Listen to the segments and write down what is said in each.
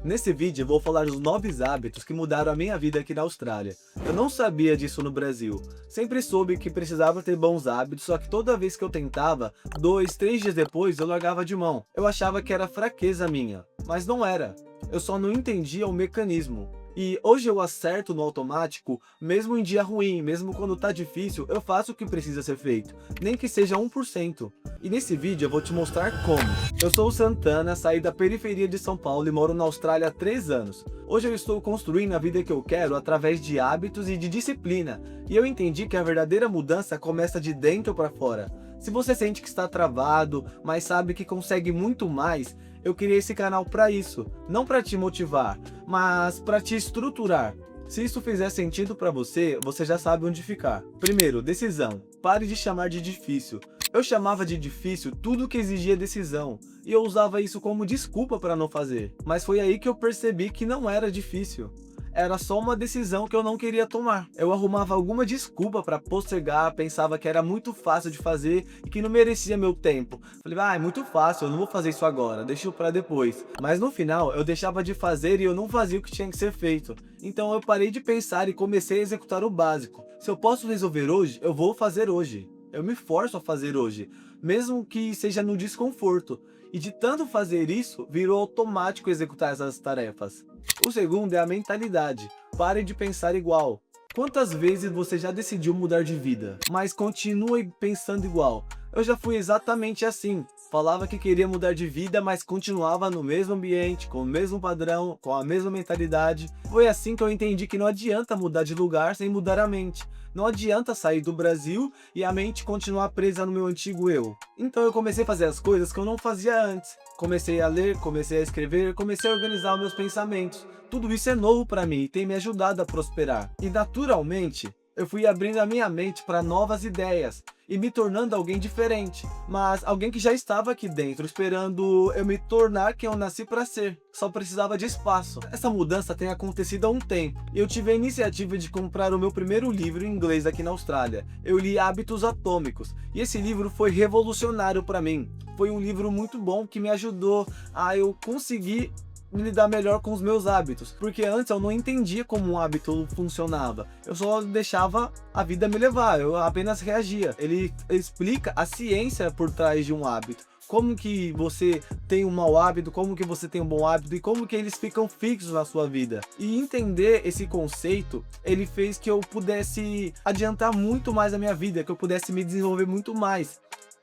Nesse vídeo eu vou falar dos 9 hábitos que mudaram a minha vida aqui na Austrália. Eu não sabia disso no Brasil. Sempre soube que precisava ter bons hábitos, só que toda vez que eu tentava, 2, 3 dias depois eu largava de mão. Eu achava que era fraqueza minha, mas não era. Eu só não entendia o mecanismo. E hoje eu acerto no automático, mesmo em dia ruim, mesmo quando tá difícil, eu faço o que precisa ser feito, nem que seja 1%. E nesse vídeo eu vou te mostrar como. Eu sou o Santana, saí da periferia de São Paulo e moro na Austrália há 3 anos. Hoje eu estou construindo a vida que eu quero através de hábitos e de disciplina. E eu entendi que a verdadeira mudança começa de dentro para fora. Se você sente que está travado, mas sabe que consegue muito mais, eu criei esse canal para isso, não para te motivar, mas para te estruturar. Se isso fizer sentido para você, você já sabe onde ficar. Primeiro, decisão. Pare de chamar de difícil. Eu chamava de difícil tudo que exigia decisão, e eu usava isso como desculpa para não fazer. Mas foi aí que eu percebi que não era difícil. Era só uma decisão que eu não queria tomar. Eu arrumava alguma desculpa para postergar, pensava que era muito fácil de fazer e que não merecia meu tempo. Falei, é muito fácil, eu não vou fazer isso agora, deixo para depois. Mas no final, eu deixava de fazer e eu não fazia o que tinha que ser feito. Então eu parei de pensar e comecei a executar o básico. Se eu posso resolver hoje, eu vou fazer hoje. Eu me forço a fazer hoje, mesmo que seja no desconforto. E de tanto fazer isso, virou automático executar essas tarefas. O segundo é a mentalidade. Pare de pensar igual. Quantas vezes você já decidiu mudar de vida, mas continua pensando igual? Eu já fui exatamente assim. Falava que queria mudar de vida, mas continuava no mesmo ambiente, com o mesmo padrão, com a mesma mentalidade. Foi assim que eu entendi que não adianta mudar de lugar sem mudar a mente. Não adianta sair do Brasil e a mente continuar presa no meu antigo eu. Então eu comecei a fazer as coisas que eu não fazia antes. Comecei a ler, comecei a escrever, comecei a organizar os meus pensamentos. Tudo isso é novo para mim e tem me ajudado a prosperar. E naturalmente, eu fui abrindo a minha mente para novas ideias e me tornando alguém diferente, mas alguém que já estava aqui dentro, esperando eu me tornar quem eu nasci para ser. Só precisava de espaço. Essa mudança tem acontecido há um tempo. Eu tive a iniciativa de comprar o meu primeiro livro em inglês aqui na Austrália. Eu li Hábitos Atômicos e esse livro foi revolucionário para mim. Foi um livro muito bom que me ajudou a eu conseguir lidar melhor com os meus hábitos, porque antes eu não entendia como um hábito funcionava, eu só deixava a vida me levar, eu apenas reagia. Ele explica a ciência por trás de um hábito, como que você tem um mau hábito, como que você tem um bom hábito e como que eles ficam fixos na sua vida. E entender esse conceito, ele fez que eu pudesse adiantar muito mais a minha vida, que eu pudesse me desenvolver muito mais.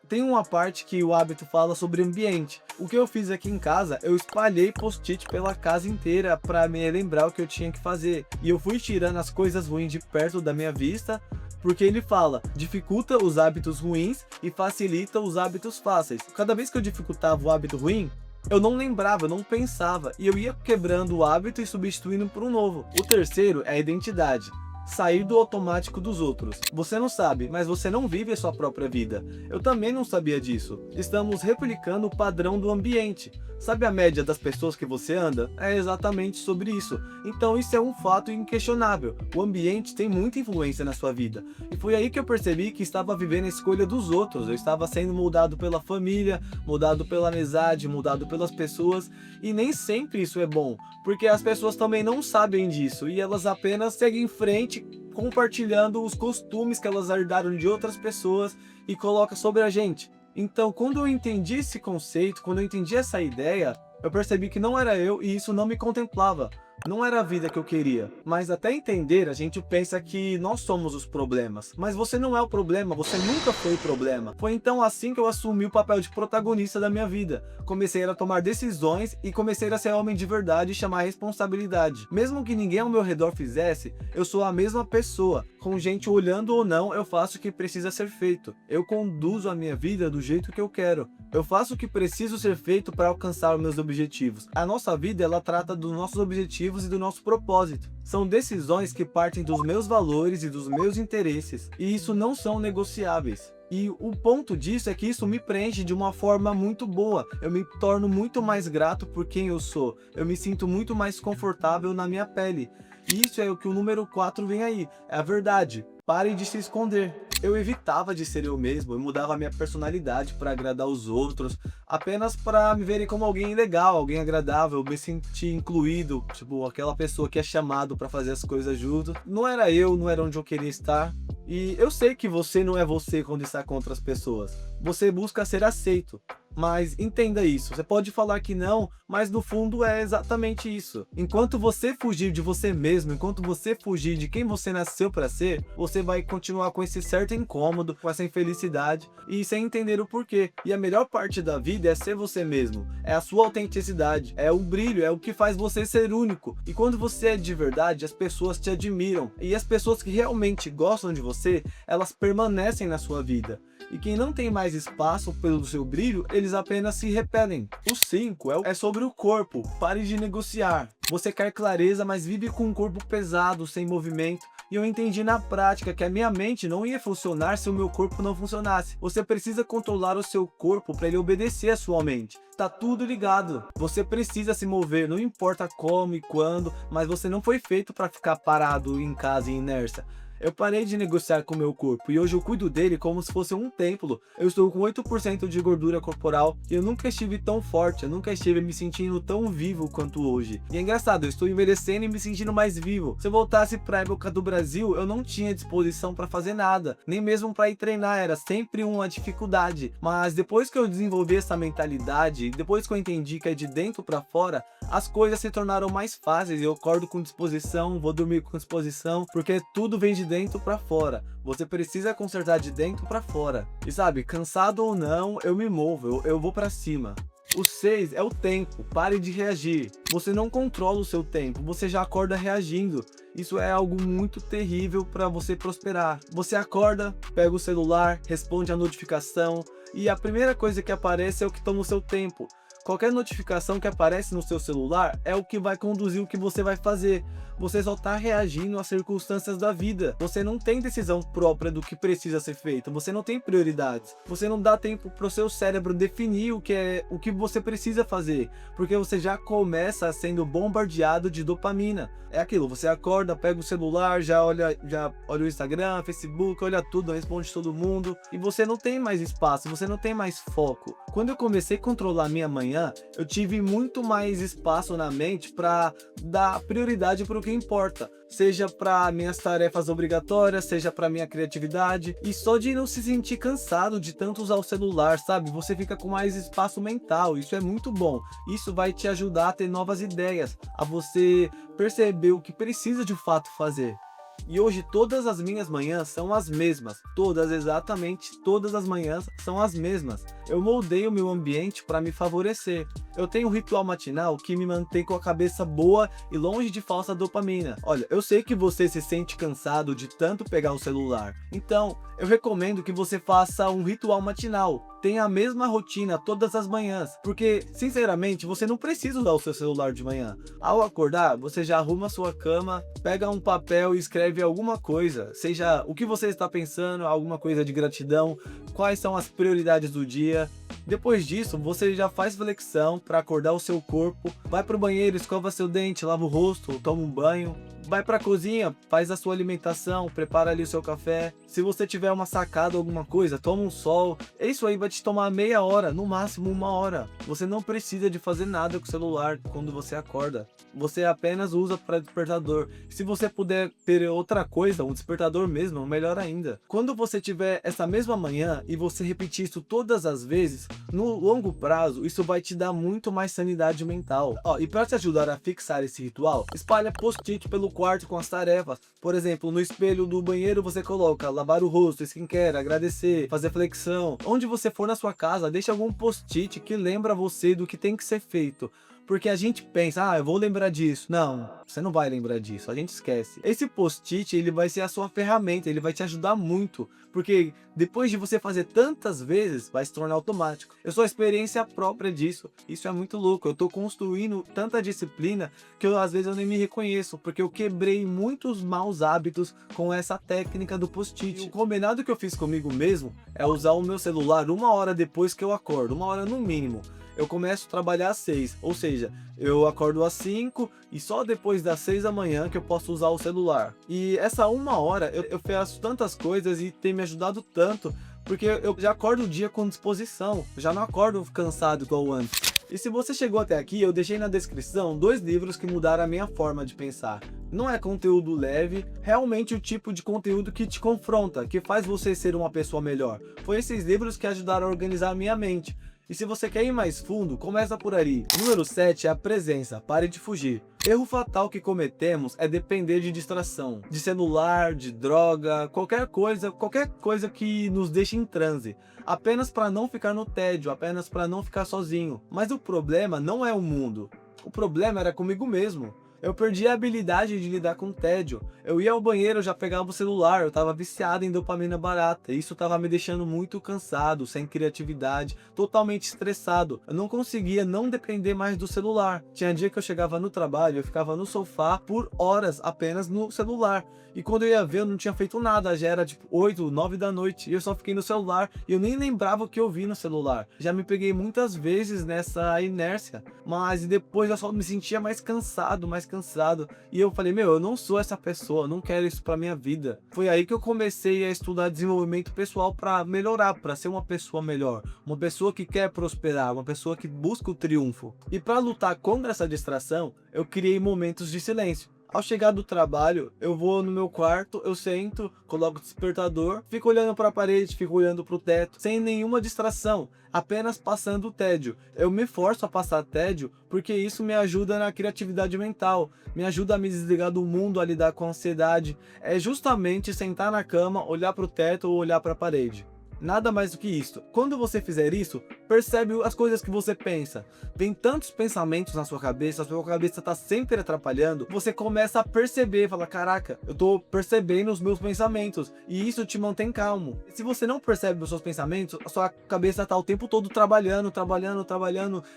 Tem uma parte que o hábito fala sobre ambiente. O que eu fiz aqui em casa, eu espalhei post-it pela casa inteira para me lembrar o que eu tinha que fazer. E eu fui tirando as coisas ruins de perto da minha vista, porque ele fala, dificulta os hábitos ruins e facilita os hábitos fáceis. Cada vez que eu dificultava o hábito ruim, eu não lembrava, eu não pensava, e eu ia quebrando o hábito e substituindo por um novo. O terceiro é a identidade. Sair do automático dos outros. Você não sabe, mas você não vive a sua própria vida. Eu também não sabia disso. Estamos replicando o padrão do ambiente. Sabe a média das pessoas que você anda? É exatamente sobre isso. Então isso é um fato inquestionável. O ambiente tem muita influência na sua vida. E foi aí que eu percebi que estava vivendo a escolha dos outros. Eu estava sendo moldado pela família, moldado pela amizade, moldado pelas pessoas. E nem sempre isso é bom, porque as pessoas também não sabem disso. E elas apenas seguem em frente, compartilhando os costumes que elas herdaram de outras pessoas e colocam sobre a gente. Então, quando eu entendi esse conceito, quando eu entendi essa ideia, eu percebi que não era eu e isso não me contemplava. Não era a vida que eu queria. Mas até entender, a gente pensa que nós somos os problemas. Mas você não é o problema, você nunca foi o problema. Foi então assim que eu assumi o papel de protagonista da minha vida. Comecei a tomar decisões e comecei a ser homem de verdade e chamar a responsabilidade. Mesmo que ninguém ao meu redor fizesse, eu sou a mesma pessoa. Com gente olhando ou não, eu faço o que precisa ser feito. Eu conduzo a minha vida do jeito que eu quero. Eu faço o que preciso ser feito para alcançar os meus objetivos. A nossa vida, ela trata dos nossos objetivos e do nosso propósito. São decisões que partem dos meus valores e dos meus interesses, e isso não são negociáveis. E o ponto disso é que isso me preenche de uma forma muito boa. Eu me torno muito mais grato por quem eu sou. Eu me sinto muito mais confortável na minha pele. E isso é o que o número 4 vem aí. É a verdade. Pare de se esconder. Eu evitava de ser eu mesmo, eu mudava a minha personalidade para agradar os outros, apenas para me verem como alguém legal, alguém agradável, me sentir incluído, tipo, aquela pessoa que é chamado para fazer as coisas junto. Não era eu, não era onde eu queria estar. E eu sei que você não é você quando está com outras pessoas. Você busca ser aceito. Mas entenda isso, você pode falar que não, mas no fundo é exatamente isso. Enquanto você fugir de você mesmo, enquanto você fugir de quem você nasceu para ser, você vai continuar com esse certo incômodo, com essa infelicidade e sem entender o porquê. E a melhor parte da vida é ser você mesmo, é a sua autenticidade, é o brilho, é o que faz você ser único. E quando você é de verdade, as pessoas te admiram. E as pessoas que realmente gostam de você, elas permanecem na sua vida. E quem não tem mais espaço pelo seu brilho, eles apenas se repelem. O 5 é sobre o corpo. Pare de negociar. Você quer clareza, mas vive com um corpo pesado, sem movimento. E eu entendi na prática que a minha mente não ia funcionar se o meu corpo não funcionasse. Você precisa controlar o seu corpo para ele obedecer a sua mente. Tá tudo ligado. Você precisa se mover, não importa como e quando, mas você não foi feito para ficar parado em casa em inércia. Eu parei de negociar com o meu corpo e hoje eu cuido dele como se fosse um templo. Eu estou com 8% de gordura corporal e eu nunca estive tão forte, eu nunca estive me sentindo tão vivo quanto hoje. E é engraçado, eu estou envelhecendo e me sentindo mais vivo. Se eu voltasse para a época do Brasil, eu não tinha disposição para fazer nada, nem mesmo para ir treinar, era sempre uma dificuldade. Mas depois que eu desenvolvi essa mentalidade, depois que eu entendi que é de dentro para fora, as coisas se tornaram mais fáceis. Eu acordo com disposição, vou dormir com disposição, porque tudo vem de dentro para fora. Você precisa consertar de dentro para fora. E sabe, cansado ou não, eu me movo, eu vou para cima. O 6 é o tempo. Pare de reagir. Você não controla o seu tempo, você já acorda reagindo. Isso é algo muito terrível para você prosperar. Você acorda, pega o celular, responde a notificação e a primeira coisa que aparece é o que toma o seu tempo. Qualquer notificação que aparece no seu celular é o que vai conduzir o que você vai fazer. Você só está reagindo às circunstâncias da vida. Você não tem decisão própria do que precisa ser feito. Você não tem prioridades. Você não dá tempo para o seu cérebro definir o que você precisa fazer. Porque você já começa sendo bombardeado de dopamina. É aquilo, você acorda, pega o celular, já olha o Instagram, Facebook, olha tudo, responde todo mundo. E você não tem mais espaço, você não tem mais foco. Quando eu comecei a controlar minha manhã, eu tive muito mais espaço na mente para dar prioridade para o que importa, seja para minhas tarefas obrigatórias, seja para minha criatividade, e só de não se sentir cansado de tanto usar o celular, sabe? Você fica com mais espaço mental, isso é muito bom. Isso vai te ajudar a ter novas ideias, a você perceber o que precisa de fato fazer. E hoje todas as minhas manhãs são as mesmas, todas, exatamente todas as manhãs são as mesmas. Eu moldei o meu ambiente para me favorecer. Eu tenho um ritual matinal que me mantém com a cabeça boa e longe de falsa dopamina. Olha, eu sei que você se sente cansado de tanto pegar o celular, então eu recomendo que você faça um ritual matinal. Tenha a mesma rotina todas as manhãs, porque sinceramente você não precisa usar o seu celular de manhã. Ao acordar, você já arruma a sua cama, pega um papel e escreve alguma coisa, seja o que você está pensando, alguma coisa de gratidão, quais são as prioridades do dia. Depois disso, você já faz flexão para acordar o seu corpo, vai para o banheiro, escova seu dente, lava o rosto, toma um banho, vai para a cozinha, faz a sua alimentação, prepara ali o seu café. Se você tiver uma sacada ou alguma coisa, toma um sol. Isso aí vai te tomar meia hora, no máximo 1 hora. Você não precisa de fazer nada com o celular quando você acorda. Você apenas usa para despertador. Se você puder ter outra coisa, um despertador mesmo, melhor ainda. Quando você tiver essa mesma manhã e você repetir isso todas as vezes, no longo prazo, isso vai te dar muito mais sanidade mental. E para te ajudar a fixar esse ritual, espalha post-it pelo quarto com as tarefas. Por exemplo, no espelho do banheiro você coloca lavar o rosto, skincare, agradecer, fazer flexão. Onde você for na sua casa, deixa algum post-it que lembra você do que tem que ser feito. Porque a gente pensa, eu vou lembrar disso. Não, você não vai lembrar disso, a gente esquece. Esse post-it, ele vai ser a sua ferramenta, ele vai te ajudar muito. Porque depois de você fazer tantas vezes, vai se tornar automático. Eu sou a experiência própria disso, isso é muito louco. Eu tô construindo tanta disciplina que às vezes eu nem me reconheço. Porque eu quebrei muitos maus hábitos com essa técnica do post-it. O combinado que eu fiz comigo mesmo é usar o meu celular 1 hora depois que eu acordo, 1 hora no mínimo. eu começo a trabalhar às 6, ou seja, eu acordo às 5 e só depois das 6 da manhã que eu posso usar o celular. E essa 1 hora eu faço tantas coisas e tem me ajudado tanto, porque eu já acordo o dia com disposição, já não acordo cansado igual antes. E se você chegou até aqui, eu deixei na descrição 2 livros que mudaram a minha forma de pensar. Não é conteúdo leve, realmente o tipo de conteúdo que te confronta, que faz você ser uma pessoa melhor. Foi esses livros que ajudaram a organizar a minha mente. E se você quer ir mais fundo, começa por aí. Número 7 é a presença, pare de fugir. Erro fatal que cometemos é depender de distração, de celular, de droga, qualquer coisa que nos deixe em transe, apenas para não ficar no tédio, apenas para não ficar sozinho. Mas o problema não é o mundo, o problema era comigo mesmo. Eu perdi a habilidade de lidar com o tédio. Eu ia ao banheiro, eu já pegava o celular, eu tava viciado em dopamina barata. Isso tava me deixando muito cansado, sem criatividade, totalmente estressado. Eu não conseguia não depender mais do celular. Tinha dia que eu chegava no trabalho, eu ficava no sofá por horas apenas no celular. E quando eu ia ver, eu não tinha feito nada, já era tipo 8, 9 da noite. E eu só fiquei no celular e eu nem lembrava o que eu vi no celular. Já me peguei muitas vezes nessa inércia, mas depois eu só me sentia mais cansado. E eu falei, meu, eu não sou essa pessoa, eu não quero isso pra minha vida. Foi aí que eu comecei a estudar desenvolvimento pessoal pra melhorar, pra ser uma pessoa melhor. Uma pessoa que quer prosperar, uma pessoa que busca o triunfo. E pra lutar contra essa distração, eu criei momentos de silêncio. Ao chegar do trabalho, eu vou no meu quarto, eu sento, coloco o despertador, fico olhando para a parede, fico olhando para o teto, sem nenhuma distração, apenas passando o tédio. Eu me forço a passar tédio porque isso me ajuda na criatividade mental, me ajuda a me desligar do mundo, a lidar com a ansiedade. É justamente sentar na cama, olhar para o teto ou olhar para a parede. Nada mais do que isso. Quando você fizer isso, percebe as coisas que você pensa. Vem tantos pensamentos na sua cabeça, a sua cabeça tá sempre atrapalhando. Você começa a perceber, fala, caraca, eu tô percebendo os meus pensamentos. E isso te mantém calmo. Se você não percebe os seus pensamentos, a sua cabeça tá o tempo todo trabalhando,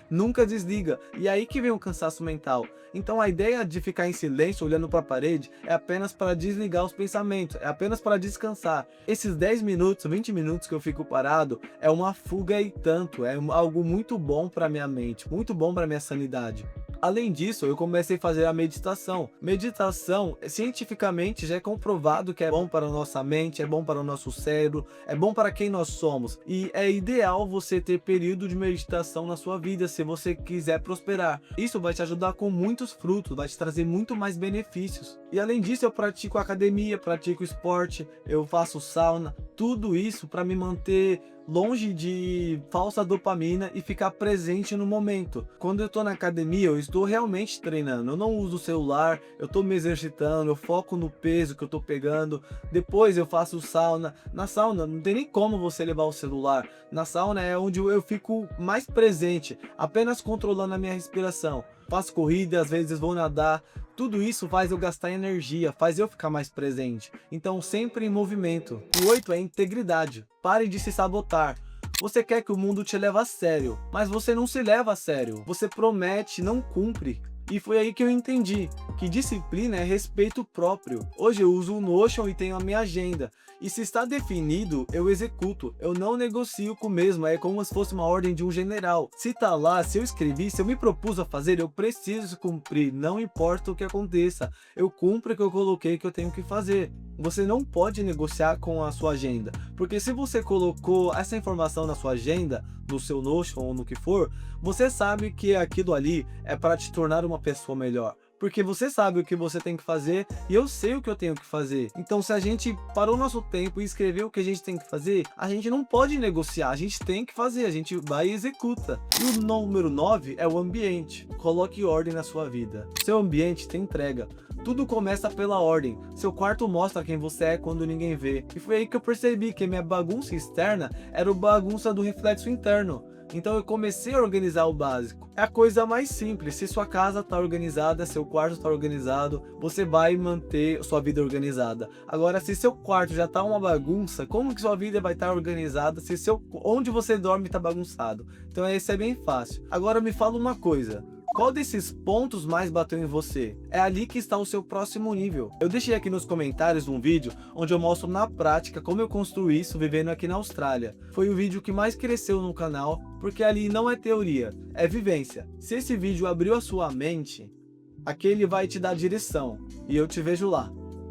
nunca desliga. E aí que vem o cansaço mental. Então a ideia de ficar em silêncio, olhando para a parede, é apenas para desligar os pensamentos, é apenas para descansar. Esses 10 minutos, 20 minutos que eu fico parado, é uma fuga e tanto, é algo muito bom para minha mente, muito bom para minha sanidade. Além disso, eu comecei a fazer a meditação. Meditação, cientificamente, já é comprovado que é bom para a nossa mente, é bom para o nosso cérebro, é bom para quem nós somos. E é ideal você ter período de meditação na sua vida, se você quiser prosperar. Isso vai te ajudar com muitos frutos, vai te trazer muito mais benefícios. E além disso, eu pratico academia, pratico esporte, eu faço sauna, tudo isso para me manter longe de falsa dopamina e ficar presente no momento. Quando eu tô na academia, eu estou realmente treinando, eu não uso o celular, eu tô me exercitando, eu foco no peso que eu tô pegando. Depois eu faço sauna. Na sauna não tem nem como você levar o celular. Na sauna é onde eu fico mais presente, apenas controlando a minha respiração. Faço corrida, às vezes vou nadar. Tudo isso faz eu gastar energia, faz eu ficar mais presente. Então sempre em movimento. O 8 é integridade. Pare de se sabotar. Você quer que o mundo te leve a sério, mas você não se leva a sério. Você promete, não cumpre. E foi aí que eu entendi que disciplina é respeito próprio. Hoje eu uso o Notion e tenho a minha agenda. E se está definido, eu executo. Eu não negocio com o mesmo, é como se fosse uma ordem de um general. Se tá lá, se eu escrevi, se eu me propus a fazer, eu preciso cumprir, não importa o que aconteça. Eu cumpro o que eu coloquei que eu tenho que fazer. Você não pode negociar com a sua agenda, porque se você colocou essa informação na sua agenda, no seu Notion ou no que for, você sabe que aquilo ali é para te tornar uma pessoa melhor. Porque você sabe o que você tem que fazer e eu sei o que eu tenho que fazer. Então se a gente parou nosso tempo e escreveu o que a gente tem que fazer, a gente não pode negociar, a gente tem que fazer, a gente vai e executa. E o número 9 é o ambiente. Coloque ordem na sua vida. Seu ambiente tem entrega. Tudo começa pela ordem. Seu quarto mostra quem você é quando ninguém vê. E foi aí que eu percebi que minha bagunça externa era a bagunça do reflexo interno. Então eu comecei a organizar o básico. É a coisa mais simples. Se sua casa está organizada, seu quarto está organizado, você vai manter sua vida organizada. Agora, se seu quarto já está uma bagunça, como que sua vida vai estar organizada se onde você dorme está bagunçado? Então esse é bem fácil. Agora me fala uma coisa. Qual desses pontos mais bateu em você? É ali que está o seu próximo nível. Eu deixei aqui nos comentários um vídeo onde eu mostro na prática como eu construí isso vivendo aqui na Austrália. Foi o vídeo que mais cresceu no canal, porque ali não é teoria, é vivência. Se esse vídeo abriu a sua mente, aquele vai te dar direção, e eu te vejo lá.